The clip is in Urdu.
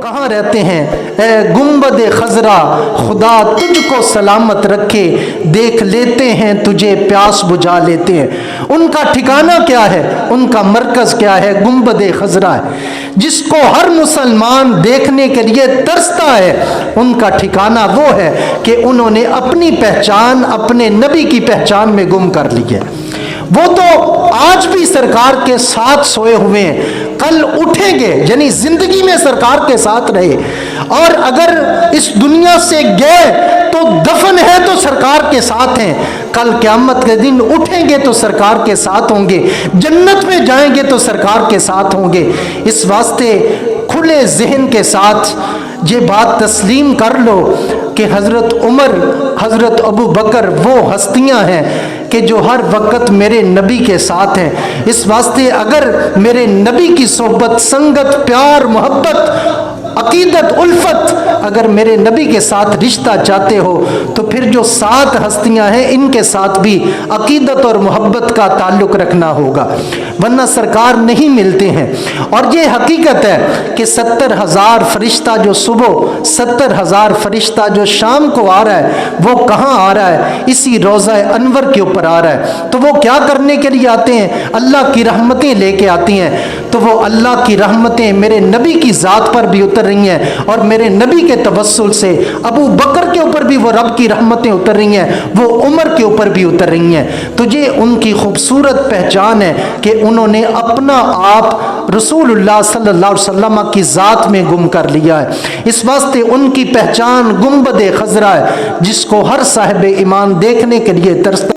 کہاں رہتے ہیں؟ اے گنبد خضرا خدا تجھ کو سلامت رکھے، دیکھ لیتے ہیں تجھے پیاس بجھا لیتے ہیں۔ ان کا ٹھکانہ کیا ہے؟ ان کا مرکز کیا ہے؟ گنبد خضرا ہے، جس کو ہر مسلمان دیکھنے کے لیے ترستا ہے۔ ان کا ٹھکانہ وہ ہے کہ انہوں نے اپنی پہچان اپنے نبی کی پہچان میں گم کر لی ہے۔ وہ تو آج بھی سرکار کے ساتھ سوئے ہوئے ہیں، کل اٹھیں گے، یعنی زندگی میں سرکار کے ساتھ رہے، اور اگر اس دنیا سے گئے تو دفن ہے تو سرکار کے ساتھ ہیں، کل قیامت کے دن اٹھیں گے تو سرکار کے ساتھ ہوں گے، جنت میں جائیں گے تو سرکار کے ساتھ ہوں گے۔ اس واسطے کھلے ذہن کے ساتھ یہ بات تسلیم کر لو کہ حضرت عمر، حضرت ابو بکر وہ ہستیاں ہیں کہ جو ہر وقت میرے نبی کے ساتھ ہیں۔ اس واسطے اگر میرے نبی کی صحبت، سنگت، پیار، محبت، عقیدت، الفت اگر میرے نبی کے ساتھ رشتہ چاہتے ہو تو پھر جو 7 ہستیاں ہیں ان کے ساتھ بھی عقیدت اور محبت کا تعلق رکھنا ہوگا، ورنہ سرکار نہیں ملتے ہیں۔ اور یہ حقیقت ہے کہ 70,000 فرشتہ جو صبح، 70,000 فرشتہ جو شام کو آ رہا ہے، وہ کہاں آ رہا ہے؟ اسی روضہ انور کے اوپر آ رہا ہے۔ تو وہ کیا کرنے کے لیے آتے ہیں؟ اللہ کی رحمتیں لے کے آتی ہیں۔ تو وہ اللہ کی رحمتیں میرے نبی کی ذات پر بھی اتر رہی ہیں، اور میرے نبی کے توسل سے ابو بکر کے اوپر بھی وہ رب کی رحمتیں اتر رہی ہیں، وہ عمر کے اوپر بھی اتر رہی ہیں۔ تو یہ ان کی خوبصورت پہچان ہے کہ انہوں نے اپنا آپ رسول اللہ صلی اللہ علیہ وسلم کی ذات میں گم کر لیا ہے۔ اس واسطے ان کی پہچان گنبد خضرا ہے، جس کو ہر صاحب ایمان دیکھنے کے لیے ترستا